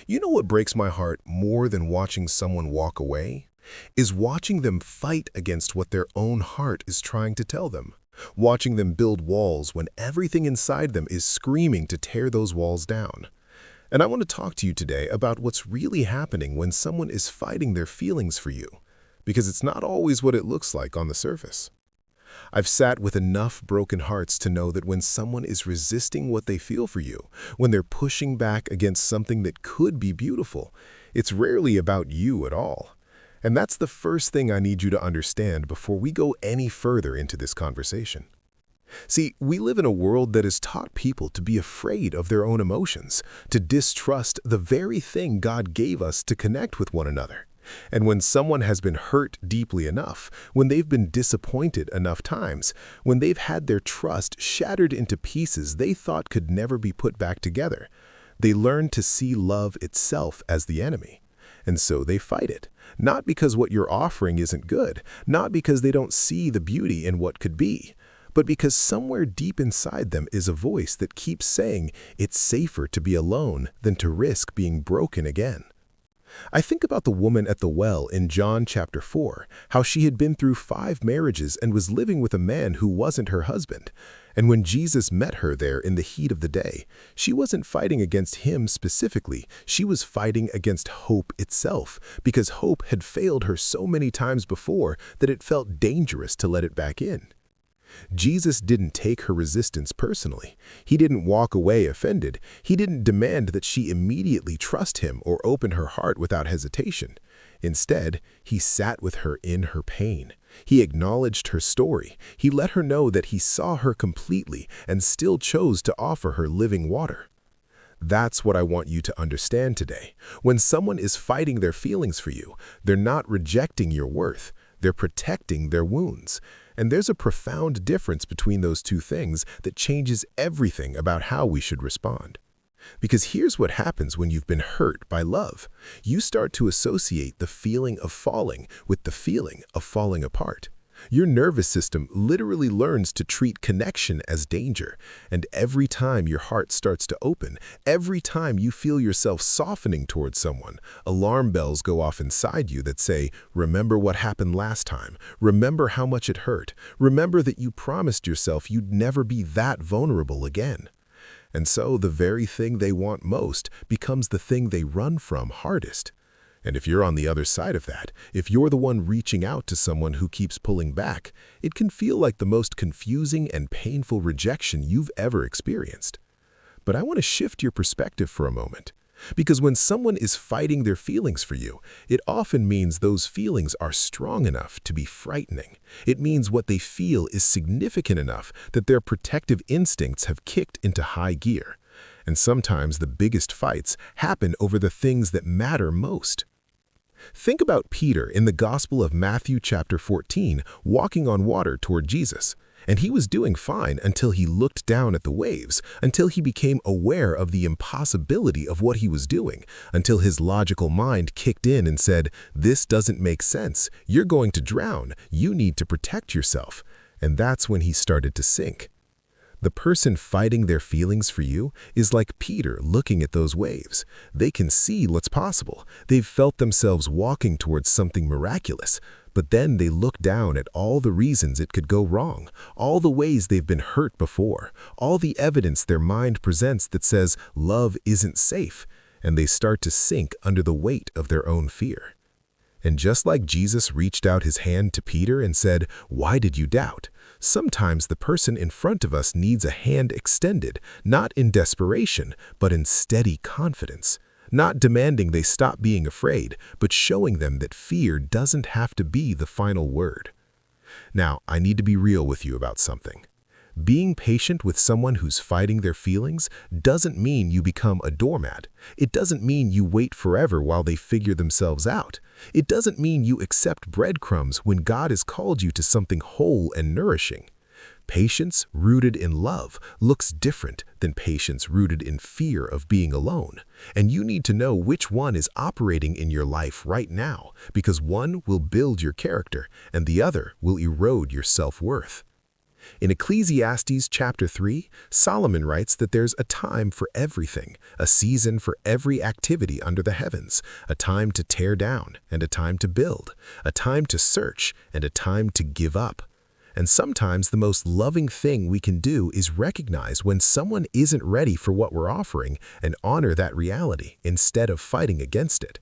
You know what breaks my heart more than watching someone walk away? Is watching them fight against what their own heart is trying to tell them. Watching them build walls when everything inside them is screaming to tear those walls down. And I want to talk to you today about what's really happening when someone is fighting their feelings for you, because it's not always what it looks like on the surface. I've sat with enough broken hearts to know that when someone is resisting what they feel for you, when they're pushing back against something that could be beautiful, it's rarely about you at all. And that's the first thing I need you to understand before we go any further into this conversation. See, we live in a world that has taught people to be afraid of their own emotions, to distrust the very thing God gave us to connect with one another. And when someone has been hurt deeply enough, when they've been disappointed enough times, when they've had their trust shattered into pieces they thought could never be put back together, they learn to see love itself as the enemy. And so they fight it, not because what you're offering isn't good, not because they don't see the beauty in what could be, but because somewhere deep inside them is a voice that keeps saying it's safer to be alone than to risk being broken again. I think about the woman at the well in John chapter 4, how she had been through 5 marriages and was living with a man who wasn't her husband. And when Jesus met her there in the heat of the day, she wasn't fighting against him specifically, she was fighting against hope itself, because hope had failed her so many times before that it felt dangerous to let it back in. Jesus didn't take her resistance personally. He didn't walk away offended. He didn't demand that she immediately trust him or open her heart without hesitation. Instead, he sat with her in her pain. He acknowledged her story. He let her know that he saw her completely and still chose to offer her living water. That's what I want you to understand today. When someone is fighting their feelings for you, they're not rejecting your worth. They're protecting their wounds. And there's a profound difference between those two things that changes everything about how we should respond. Because here's what happens when you've been hurt by love. You start to associate the feeling of falling with the feeling of falling apart. Your nervous system literally learns to treat connection as danger, and every time your heart starts to open, every time you feel yourself softening towards someone, alarm bells go off inside you that say, remember what happened last time, remember how much it hurt, remember that you promised yourself you'd never be that vulnerable again. And so the very thing they want most becomes the thing they run from hardest. And if you're on the other side of that, if you're the one reaching out to someone who keeps pulling back, it can feel like the most confusing and painful rejection you've ever experienced. But I want to shift your perspective for a moment. Because when someone is fighting their feelings for you, it often means those feelings are strong enough to be frightening. It means what they feel is significant enough that their protective instincts have kicked into high gear. And sometimes the biggest fights happen over the things that matter most. Think about Peter in the Gospel of Matthew chapter 14 walking on water toward Jesus. And he was doing fine until he looked down at the waves, until he became aware of the impossibility of what he was doing, until his logical mind kicked in and said, "This doesn't make sense. You're going to drown. You need to protect yourself." And that's when he started to sink. The person fighting their feelings for you is like Peter looking at those waves. They can see what's possible. They've felt themselves walking towards something miraculous. But then they look down at all the reasons it could go wrong, all the ways they've been hurt before, all the evidence their mind presents that says love isn't safe, and they start to sink under the weight of their own fear. And just like Jesus reached out his hand to Peter and said, "Why did you doubt?" Sometimes the person in front of us needs a hand extended, not in desperation, but in steady confidence. Not demanding they stop being afraid, but showing them that fear doesn't have to be the final word. Now, I need to be real with you about something. Being patient with someone who's fighting their feelings doesn't mean you become a doormat. It doesn't mean you wait forever while they figure themselves out. It doesn't mean you accept breadcrumbs when God has called you to something whole and nourishing. Patience rooted in love looks different than patience rooted in fear of being alone. And you need to know which one is operating in your life right now, because one will build your character and the other will erode your self-worth. In Ecclesiastes chapter 3, Solomon writes that there's a time for everything, a season for every activity under the heavens, a time to tear down and a time to build, a time to search and a time to give up. And sometimes the most loving thing we can do is recognize when someone isn't ready for what we're offering and honor that reality instead of fighting against it.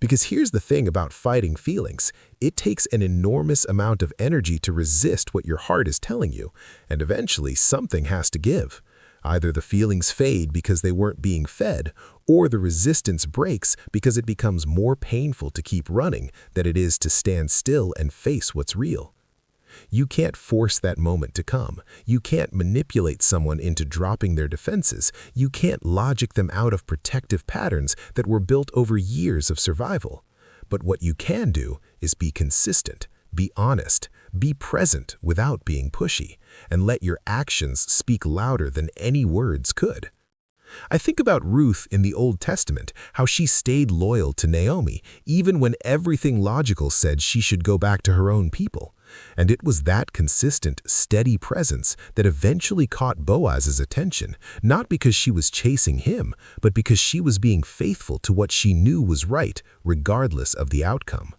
Because here's the thing about fighting feelings, it takes an enormous amount of energy to resist what your heart is telling you, and eventually something has to give. Either the feelings fade because they weren't being fed, or the resistance breaks because it becomes more painful to keep running than it is to stand still and face what's real. You can't force that moment to come. You can't manipulate someone into dropping their defenses. You can't logic them out of protective patterns that were built over years of survival. But what you can do is be consistent, be honest, be present without being pushy, and let your actions speak louder than any words could. I think about Ruth in the Old Testament, how she stayed loyal to Naomi, even when everything logical said she should go back to her own people. And it was that consistent, steady presence that eventually caught Boaz's attention, not because she was chasing him, but because she was being faithful to what she knew was right, regardless of the outcome.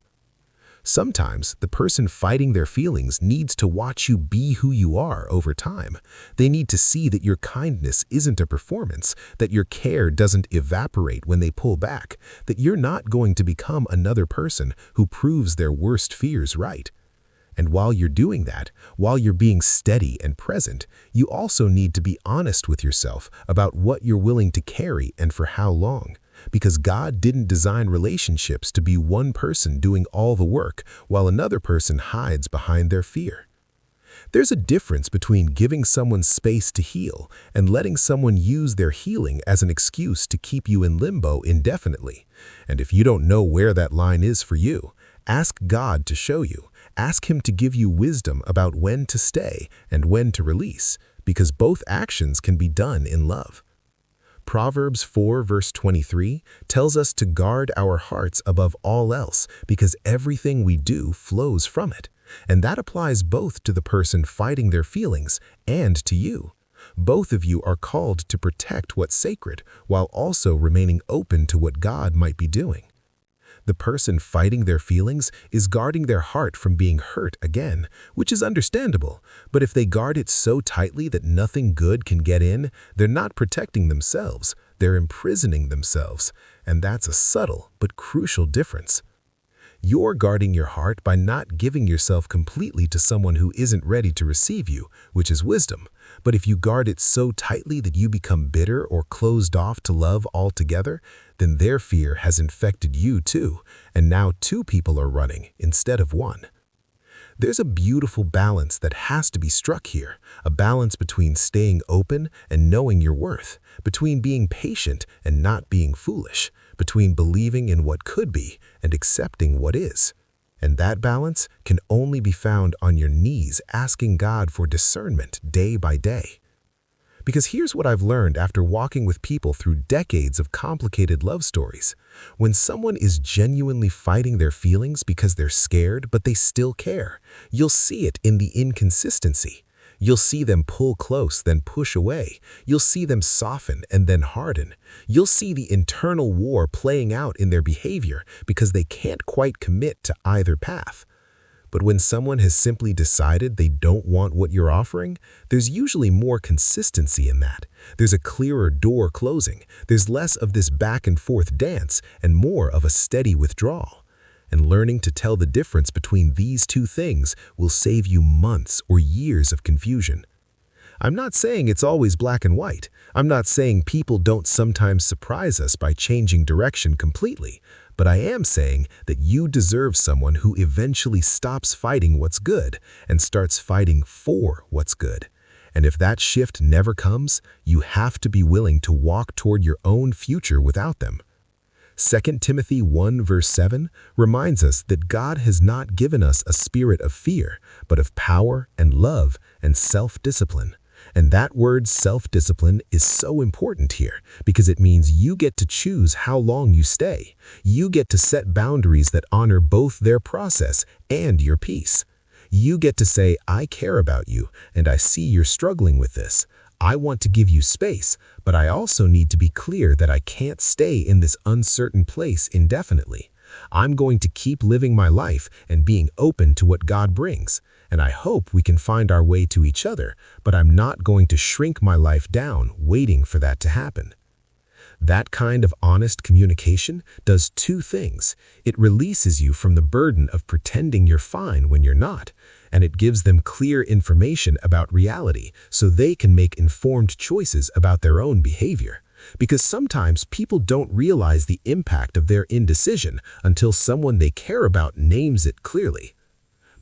Sometimes the person fighting their feelings needs to watch you be who you are over time. They need to see that your kindness isn't a performance, that your care doesn't evaporate when they pull back, that you're not going to become another person who proves their worst fears right. And while you're doing that, while you're being steady and present, you also need to be honest with yourself about what you're willing to carry and for how long. Because God didn't design relationships to be one person doing all the work while another person hides behind their fear. There's a difference between giving someone space to heal and letting someone use their healing as an excuse to keep you in limbo indefinitely. And if you don't know where that line is for you, ask God to show you. Ask Him to give you wisdom about when to stay and when to release, because both actions can be done in love. Proverbs 4 verse 23 tells us to guard our hearts above all else because everything we do flows from it. And that applies both to the person fighting their feelings and to you. Both of you are called to protect what's sacred while also remaining open to what God might be doing. The person fighting their feelings is guarding their heart from being hurt again, which is understandable. But if they guard it so tightly that nothing good can get in, they're not protecting themselves, they're imprisoning themselves. And that's a subtle but crucial difference. You're guarding your heart by not giving yourself completely to someone who isn't ready to receive you, which is wisdom. But if you guard it so tightly that you become bitter or closed off to love altogether, then their fear has infected you too, and now two people are running instead of one. There's a beautiful balance that has to be struck here, a balance between staying open and knowing your worth, between being patient and not being foolish, between believing in what could be and accepting what is. And that balance can only be found on your knees asking God for discernment day by day. Because here's what I've learned after walking with people through decades of complicated love stories. When someone is genuinely fighting their feelings because they're scared but they still care, you'll see it in the inconsistency. You'll see them pull close, then push away. You'll see them soften and then harden. You'll see the internal war playing out in their behavior because they can't quite commit to either path. But when someone has simply decided they don't want what you're offering, there's usually more consistency in that. There's a clearer door closing. There's less of this back and forth dance and more of a steady withdrawal. And learning to tell the difference between these two things will save you months or years of confusion. I'm not saying it's always black and white. I'm not saying people don't sometimes surprise us by changing direction completely. But I am saying that you deserve someone who eventually stops fighting what's good and starts fighting for what's good. And if that shift never comes, you have to be willing to walk toward your own future without them. 2 Timothy 1 verse 7 reminds us that God has not given us a spirit of fear, but of power and love and self-discipline. And that word self-discipline is so important here because it means you get to choose how long you stay. You get to set boundaries that honor both their process and your peace. You get to say, I care about you, and I see you're struggling with this. I want to give you space, but I also need to be clear that I can't stay in this uncertain place indefinitely. I'm going to keep living my life and being open to what God brings, and I hope we can find our way to each other, but I'm not going to shrink my life down waiting for that to happen. That kind of honest communication does two things. It releases you from the burden of pretending you're fine when you're not, and it gives them clear information about reality so they can make informed choices about their own behavior. Because sometimes people don't realize the impact of their indecision until someone they care about names it clearly.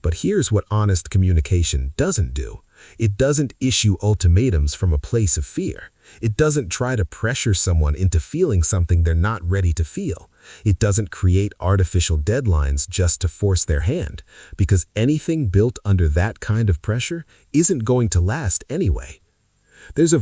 But here's what honest communication doesn't do. It doesn't issue ultimatums from a place of fear. It doesn't try to pressure someone into feeling something they're not ready to feel. It doesn't create artificial deadlines just to force their hand, because anything built under that kind of pressure isn't going to last anyway. There's a